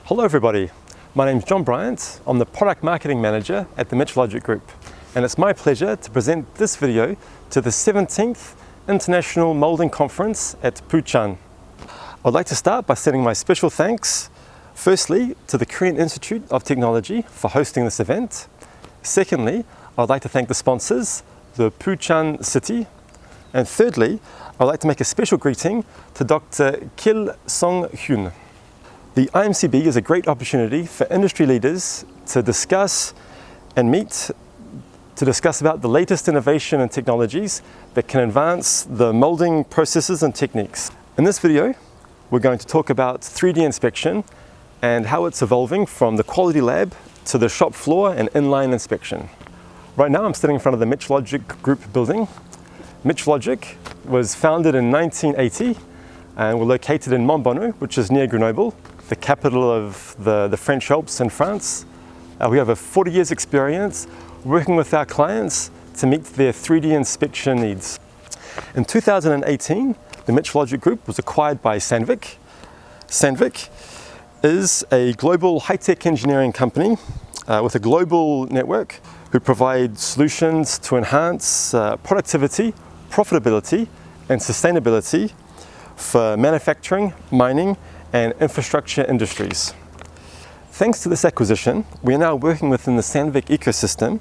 Hello everybody, my name is John Bryant. I'm the Product Marketing Manager at the Metrologic Group, and it's my pleasure to present this video to the 17th International Molding Conference at Busan. I'd like to start by sending my special thanks, firstly to the Korean Institute of Technology for hosting this event. Secondly, I'd like to thank the sponsors, the Busan City. And thirdly, I'd like to make a special greeting to Dr. Kil Song-hyun. The IMCB is a great opportunity for industry leaders to discuss about the latest innovation and technologies that can advance the molding processes and techniques. In this video, we're going to talk about 3D inspection and how it's evolving from the quality lab to the shop floor and inline inspection. Right now, I'm standing in front of the Metrologic Group building. Metrologic was founded in 1980 and we're located in Montbonneau, which is near Grenoble, the capital of the French Alps in France. We have a 40 years experience working with our clients to meet their 3D inspection needs. In 2018, the Metrologic Group was acquired by Sandvik. Sandvik is a global high-tech engineering company with a global network who provide solutions to enhance productivity, profitability, and sustainability for manufacturing, mining, and infrastructure industries. Thanks to this acquisition, we are now working within the Sandvik ecosystem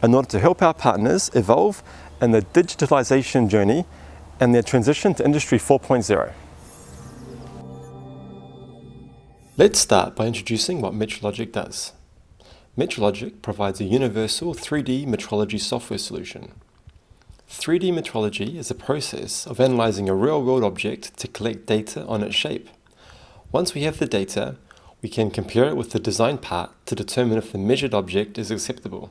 in order to help our partners evolve in the digitalization journey and their transition to Industry 4.0. Let's start by introducing what Metrologic does. Metrologic provides a universal 3D metrology software solution. 3D metrology is a process of analyzing a real-world object to collect data on its shape. Once we have the data, we can compare it with the design part to determine if the measured object is acceptable.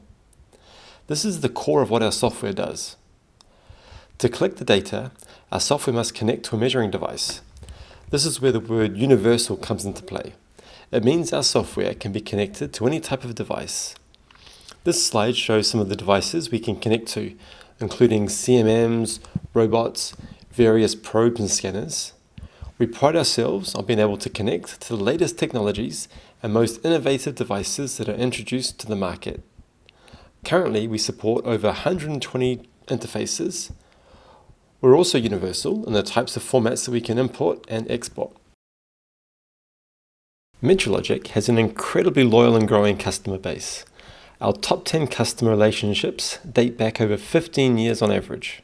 This is the core of what our software does. To collect the data, our software must connect to a measuring device. This is where the word universal comes into play. It means our software can be connected to any type of device. This slide shows some of the devices we can connect to, including CMMs, robots, various probes and scanners. We pride ourselves on being able to connect to the latest technologies and most innovative devices that are introduced to the market. Currently, we support over 120 interfaces. We're also universal in the types of formats that we can import and export. Metrologic has an incredibly loyal and growing customer base. Our top 10 customer relationships date back over 15 years on average.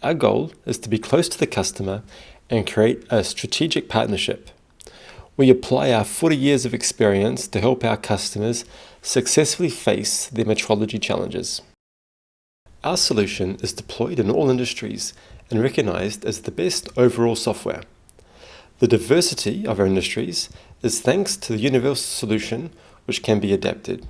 Our goal is to be close to the customer and create a strategic partnership. We apply our 40 years of experience to help our customers successfully face their metrology challenges. Our solution is deployed in all industries and recognized as the best overall software. The diversity of our industries is thanks to the universal solution which can be adapted.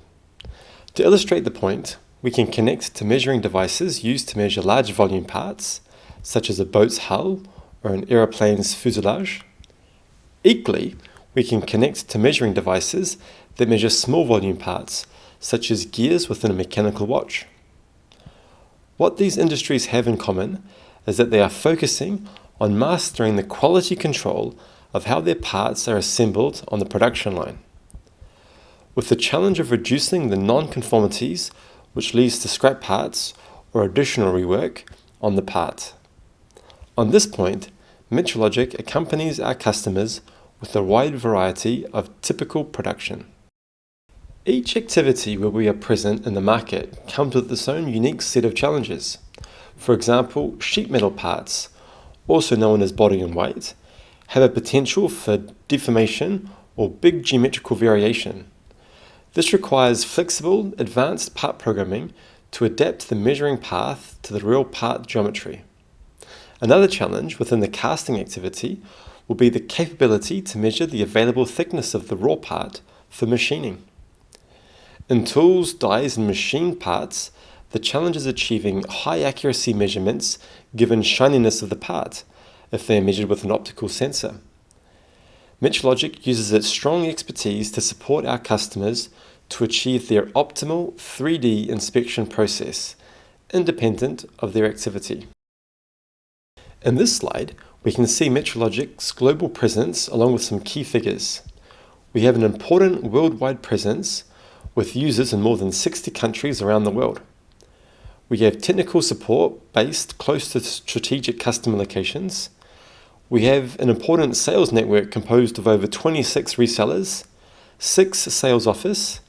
To illustrate the point, we can connect to measuring devices used to measure large volume parts, such as a boat's hull or an aeroplane's fuselage. Equally, we can connect to measuring devices that measure small volume parts, such as gears within a mechanical watch. What these industries have in common is that they are focusing on mastering the quality control of how their parts are assembled on the production line, with the challenge of reducing the non-conformities which leads to scrap parts or additional rework on the part. On this point, Metrologic accompanies our customers with a wide variety of typical production. Each activity where we are present in the market comes with its own unique set of challenges. For example, sheet metal parts, also known as body in white, have a potential for deformation or big geometrical variation. This requires flexible, advanced part programming to adapt the measuring path to the real part geometry. Another challenge within the casting activity will be the capability to measure the available thickness of the raw part for machining. In tools, dies, and machined parts, the challenge is achieving high accuracy measurements given shininess of the part, if they are measured with an optical sensor. Metrologic uses its strong expertise to support our customers to achieve their optimal 3D inspection process, independent of their activity. In this slide, we can see Metrologic's global presence along with some key figures. We have an important worldwide presence with users in more than 60 countries around the world. We have technical support based close to strategic customer locations. We have an important sales network composed of over 26 resellers, 6 sales offices,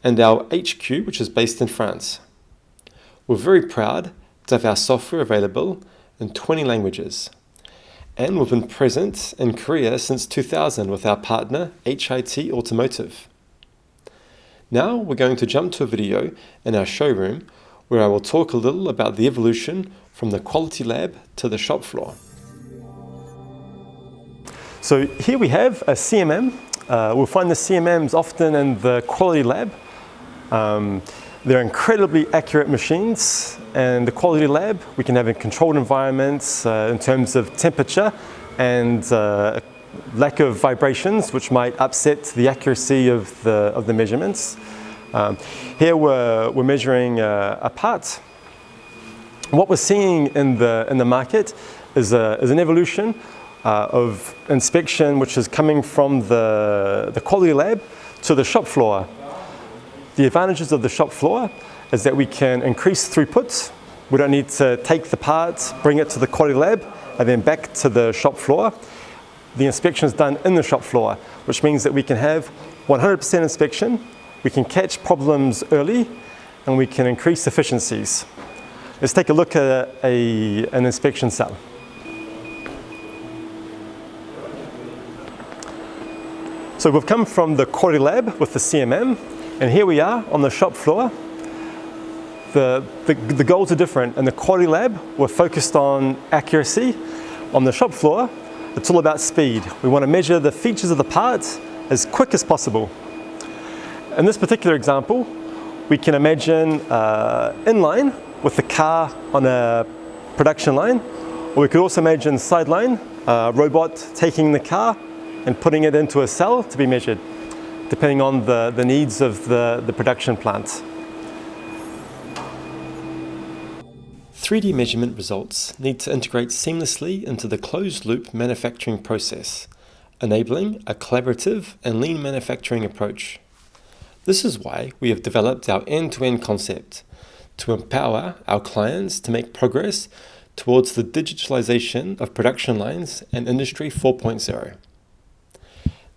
and our HQ, which is based in France. We're very proud to have our software available in 20 languages. And we've been present in Korea since 2000 with our partner HIT Automotive. Now we're going to jump to a video in our showroom where I will talk a little about the evolution from the quality lab to the shop floor. So here we have a CMM. We'll find the CMMs often in the quality lab. They're incredibly accurate machines, and the quality lab we can have in controlled environments in terms of temperature and lack of vibrations, which might upset the accuracy of the measurements. Here we're measuring a part. What we're seeing in the market is an evolution of inspection, which is coming from the quality lab to the shop floor. The advantages of the shop floor is that we can increase throughput. We don't need to take the part, bring it to the quality lab, and then back to the shop floor. The inspection is done in the shop floor, which means that we can have 100% inspection, we can catch problems early, and we can increase efficiencies. Let's take a look at an inspection cell. So we've come from the quality lab with the CMM, and here we are on the shop floor. The goals are different. In the quality lab, we're focused on accuracy. On the shop floor, it's all about speed. We want to measure the features of the part as quick as possible. In this particular example, we can imagine inline with the car on a production line, or we could also imagine sideline, robot taking the car and putting it into a cell to be measured, depending on the needs of the production plant. 3D measurement results need to integrate seamlessly into the closed-loop manufacturing process, enabling a collaborative and lean manufacturing approach. This is why we have developed our end-to-end concept to empower our clients to make progress towards the digitalization of production lines and Industry 4.0.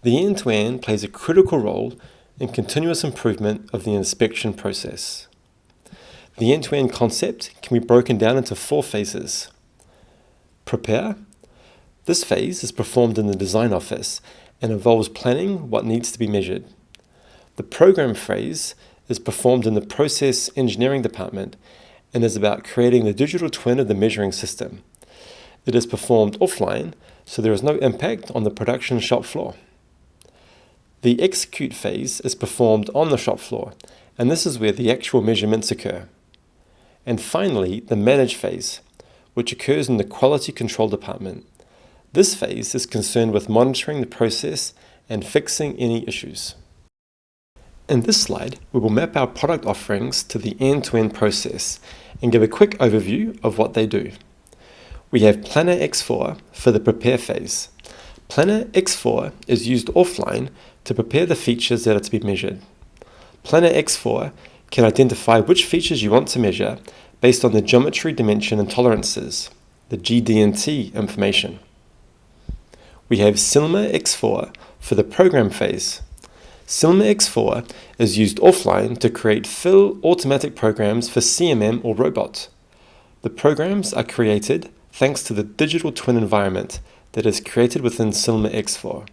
The end-to-end plays a critical role in continuous improvement of the inspection process. The end-to-end concept can be broken down into 4 phases. Prepare. This phase is performed in the design office and involves planning what needs to be measured. The program phase is performed in the process engineering department and is about creating the digital twin of the measuring system. It is performed offline, so there is no impact on the production shop floor. The execute phase is performed on the shop floor, and this is where the actual measurements occur. And finally, the manage phase, which occurs in the quality control department. This phase is concerned with monitoring the process and fixing any issues. In this slide, we will map our product offerings to the end-to-end process and give a quick overview of what they do. We have Planner X4 for the prepare phase. Planner X4 is used offline to prepare the features that are to be measured. Planner X4 can identify which features you want to measure based on the geometry, dimension, and tolerances, the GD&T information. We have Cinema X4 for the program phase. Cinema X4 is used offline to create full automatic programs for CMM or robot. The programs are created thanks to the digital twin environment that is created within Cinema X4.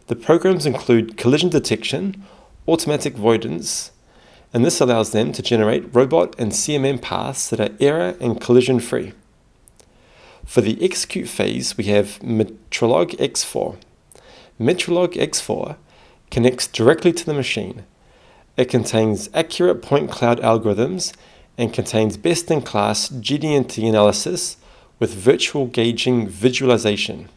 The programs include collision detection, automatic avoidance, and this allows them to generate robot and CMM paths that are error and collision free. For the execute phase, we have Metrologic X4. Metrologic X4 connects directly to the machine. It contains accurate point cloud algorithms and contains best-in-class GD&T analysis with virtual gauging visualization.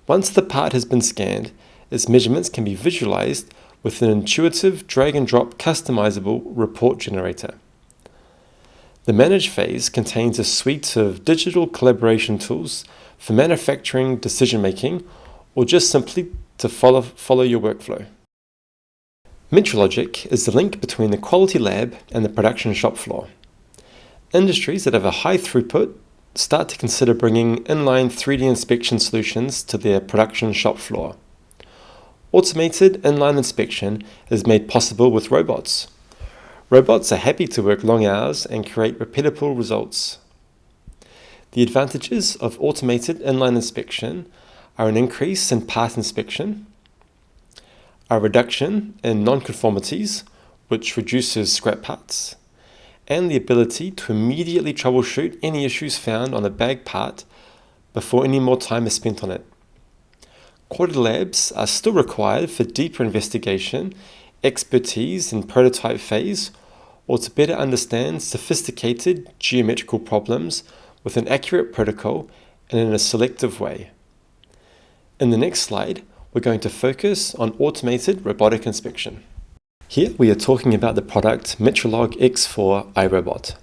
Once the part has been scanned, its measurements can be visualized with an intuitive drag-and-drop customizable report generator. The manage phase contains a suite of digital collaboration tools for manufacturing decision-making or just simply to follow your workflow. Metrologic is the link between the quality lab and the production shop floor. Industries that have a high throughput start to consider bringing inline 3D inspection solutions to their production shop floor. Automated inline inspection is made possible with robots. Robots are happy to work long hours and create repeatable results. The advantages of automated inline inspection are an increase in part inspection, a reduction in non-conformities, which reduces scrap parts, and the ability to immediately troubleshoot any issues found on a bag part before any more time is spent on it. Quality labs are still required for deeper investigation, expertise in prototype phase, or to better understand sophisticated geometrical problems with an accurate protocol and in a selective way. In the next slide, we're going to focus on automated robotic inspection. Here we are talking about the product Metrologic X4 iRobot.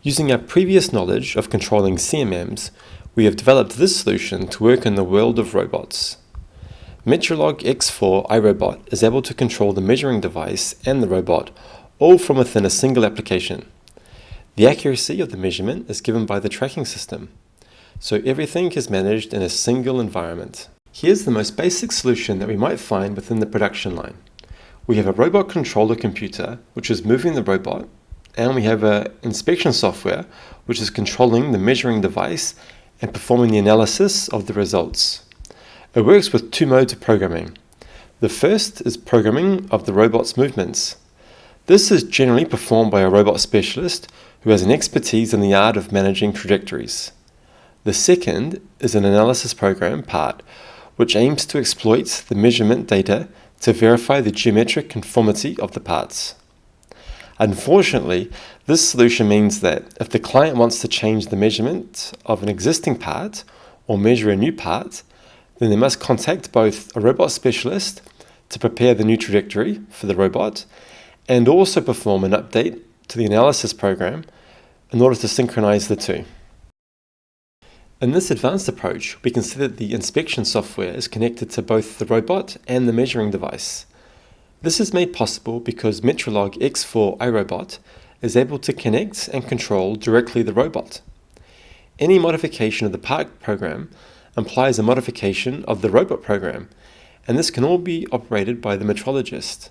Using our previous knowledge of controlling CMMs, we have developed this solution to work in the world of robots. Metrologic X4 iRobot is able to control the measuring device and the robot all from within a single application. The accuracy of the measurement is given by the tracking system, so everything is managed in a single environment. Here's the most basic solution that we might find within the production line. We have a robot controller computer which is moving the robot, and we have an inspection software which is controlling the measuring device and performing the analysis of the results. It works with two modes of programming. The first is programming of the robot's movements. This is generally performed by a robot specialist who has an expertise in the art of managing trajectories. The second is an analysis program part, which aims to exploit the measurement data to verify the geometric conformity of the parts. Unfortunately, this solution means that if the client wants to change the measurement of an existing part or measure a new part, then they must contact both a robot specialist to prepare the new trajectory for the robot and also perform an update to the analysis program in order to synchronize the two. In this advanced approach, we consider that the inspection software is connected to both the robot and the measuring device. This is made possible because Metrologic X4 iRobot is able to connect and control directly the robot. Any modification of the part program implies a modification of the robot program, and this can all be operated by the metrologist.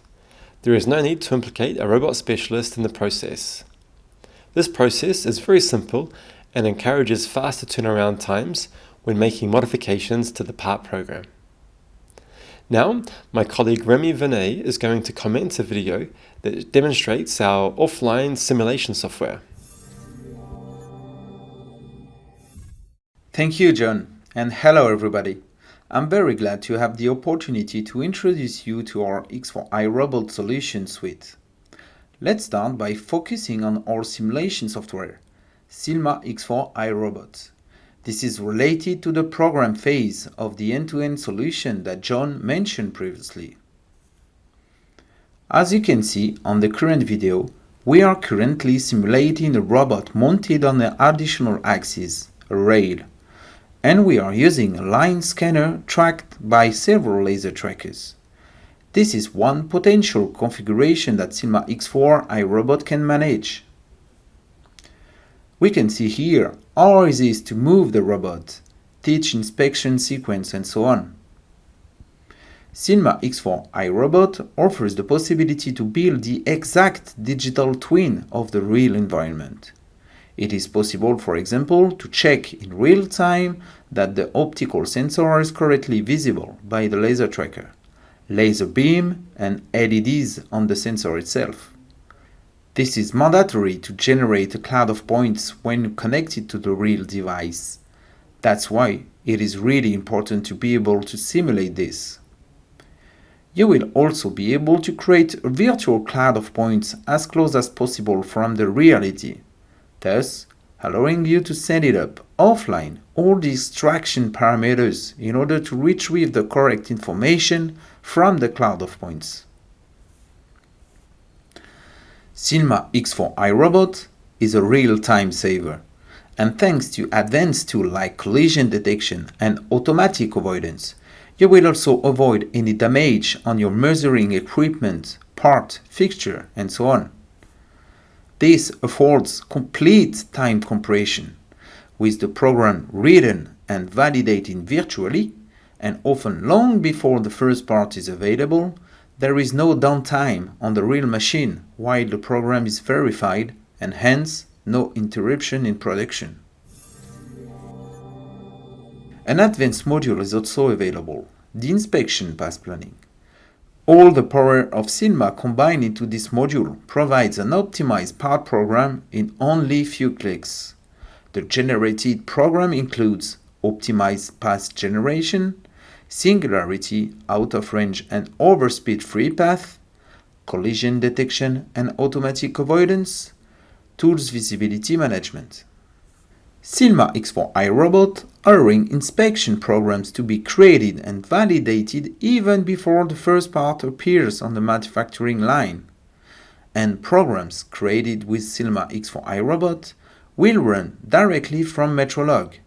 There is no need to implicate a robot specialist in the process. This process is very simple and encourages faster turnaround times when making modifications to the part program. Now, my colleague Remy Vinay is going to comment a video that demonstrates our offline simulation software. Thank you, John, and hello everybody. I'm very glad to have the opportunity to introduce you to our X4 iRobot solution suite. Let's start by focusing on our simulation software, Silma X4 iRobot. This is related to the program phase of the end-to-end solution that John mentioned previously. As you can see on the current video, we are currently simulating a robot mounted on an additional axis, a rail, and we are using a line scanner tracked by several laser trackers. This is one potential configuration that Silma X4 iRobot can manage. We can see here how easy it is to move the robot, teach inspection sequence, and so on. Silma X4 iRobot offers the possibility to build the exact digital twin of the real environment. It is possible, for example, to check in real time that the optical sensor is correctly visible by the laser tracker, laser beam, and LEDs on the sensor itself. This is mandatory to generate a cloud of points when connected to the real device. That's why it is really important to be able to simulate this. You will also be able to create a virtual cloud of points as close as possible from the reality, thus allowing you to set it up offline all the extraction parameters in order to retrieve the correct information from the cloud of points. Silma X4 iRobot is a real time saver, and thanks to advanced tools like collision detection and automatic avoidance, You will also avoid any damage on your measuring equipment, part, fixture, and so on. This affords complete time compression, with the program written and validated virtually, and often long before the first part is available. There is no downtime on the real machine while the program is verified, and hence no interruption in production. An advanced module is also available, the inspection path planning. All the power of Silma combined into this module provides an optimized part program in only few clicks. The generated program includes optimized path generation, singularity, out of range and overspeed free path, collision detection and automatic avoidance, tools visibility management. Silma X4 iRobot allowing inspection programs to be created and validated even before the first part appears on the manufacturing line. And programs created with Silma X4 iRobot will run directly from Metrologic.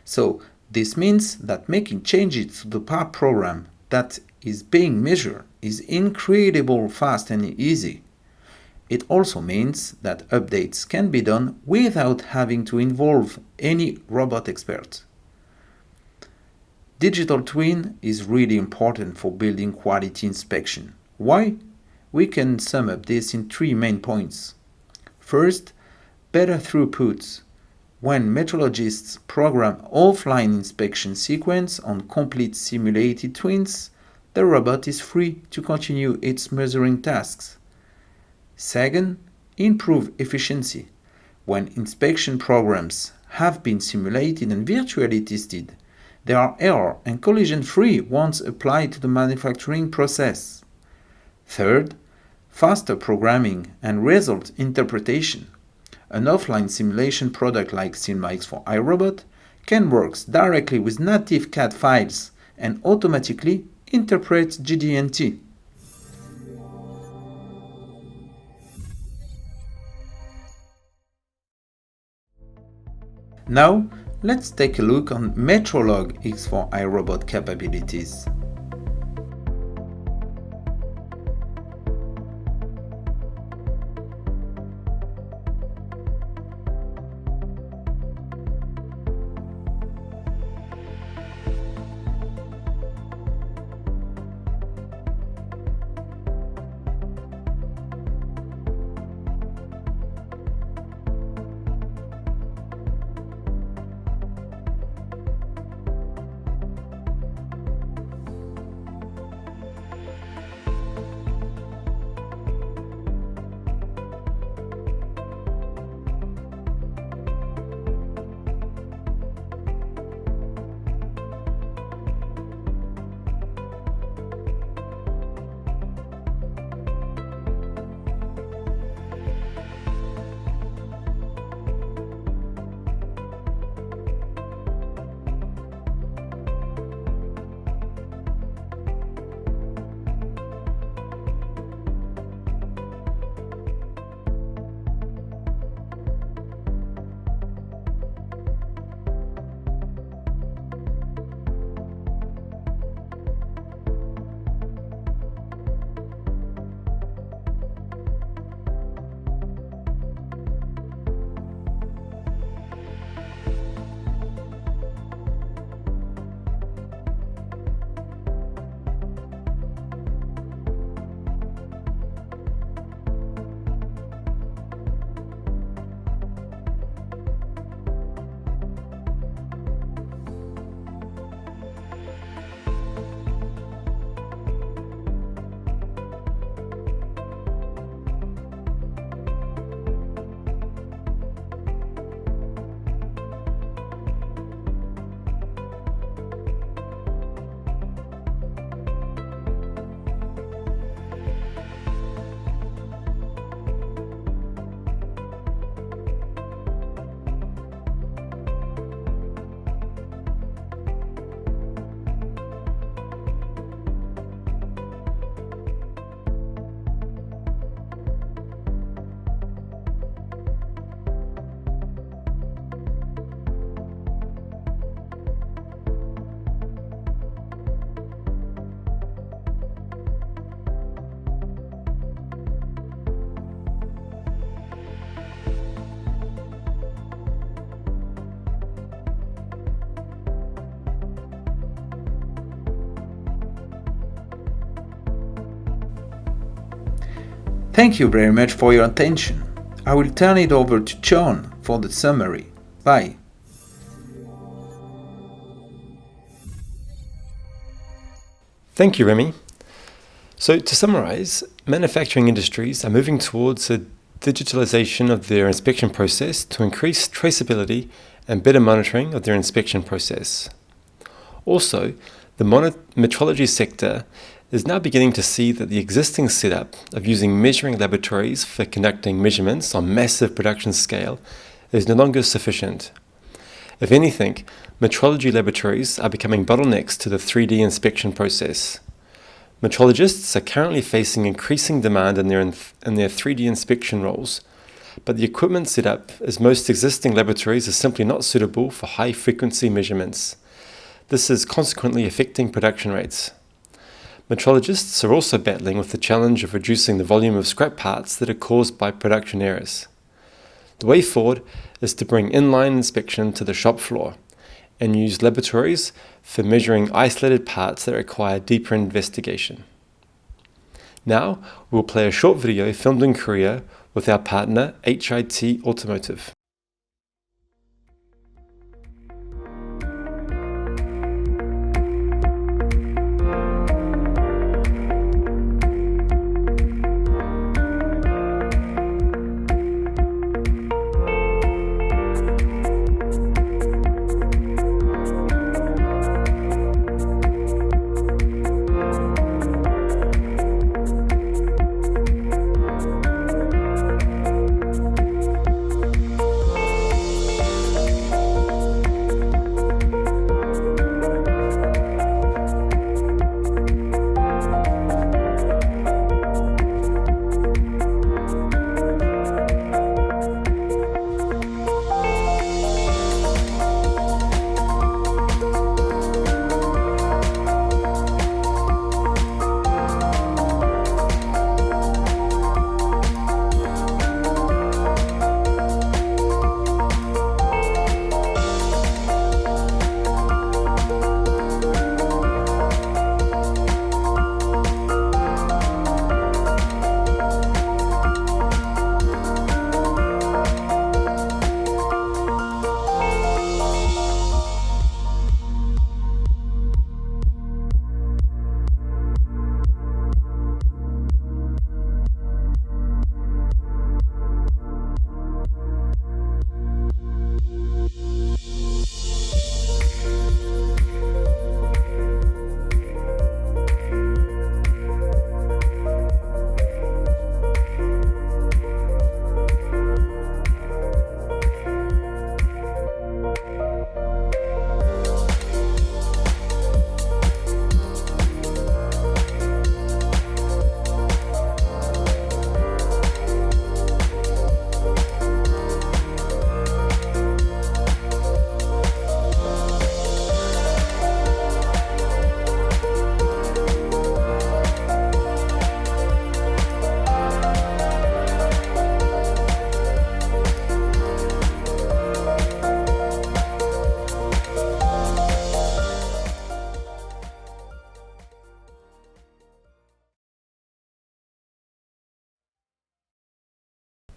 So this means that making changes to the part program that is being measured is incredibly fast and easy. It also means that updates can be done without having to involve any robot expert. Digital twin is really important for building quality inspection. Why? We can sum up this in 3 main points. First, better throughput. When metrologists program offline inspection sequence on complete simulated twins, the robot is free to continue its measuring tasks. Second, improve efficiency. When inspection programs have been simulated and virtually tested, they are error and collision free once applied to the manufacturing process. Third, faster programming and result interpretation. An offline simulation product like Silma X4 iRobot can work directly with native CAD files and automatically interpret GD&T. Now, let's take a look on Metrologic X4 iRobot capabilities. Thank you very much for your attention. I will turn it over to John for the summary. Bye. Thank you, Remy. So to summarize, manufacturing industries are moving towards a digitalization of their inspection process to increase traceability and better monitoring of their inspection process. Also, the metrology sector is now beginning to see that the existing setup of using measuring laboratories for conducting measurements on massive production scale is no longer sufficient. If anything, metrology laboratories are becoming bottlenecks to the 3D inspection process. Metrologists are currently facing increasing demand in their 3D inspection roles, but the equipment setup as most existing laboratories is simply not suitable for high-frequency measurements. This is consequently affecting production rates. Metrologists are also battling with the challenge of reducing the volume of scrap parts that are caused by production errors. The way forward is to bring inline inspection to the shop floor and use laboratories for measuring isolated parts that require deeper investigation. Now, we'll play a short video filmed in Korea with our partner HIT Automotive.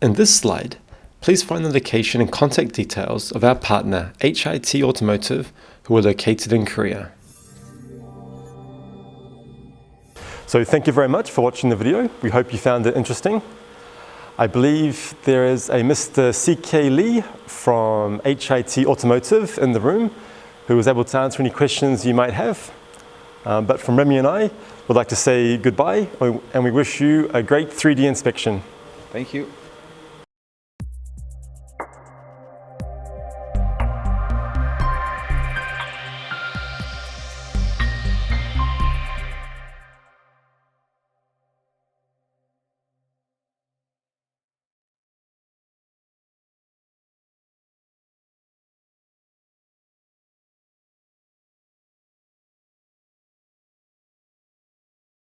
In this slide, please find the location and contact details of our partner HIT Automotive, who are located in Korea. So thank you very much for watching the video. We hope you found it interesting. I believe there is a Mr. CK Lee from HIT Automotive in the room who was able to answer any questions you might have. But from Remy and I, would like to say goodbye and we wish you a great 3D inspection. Thank you.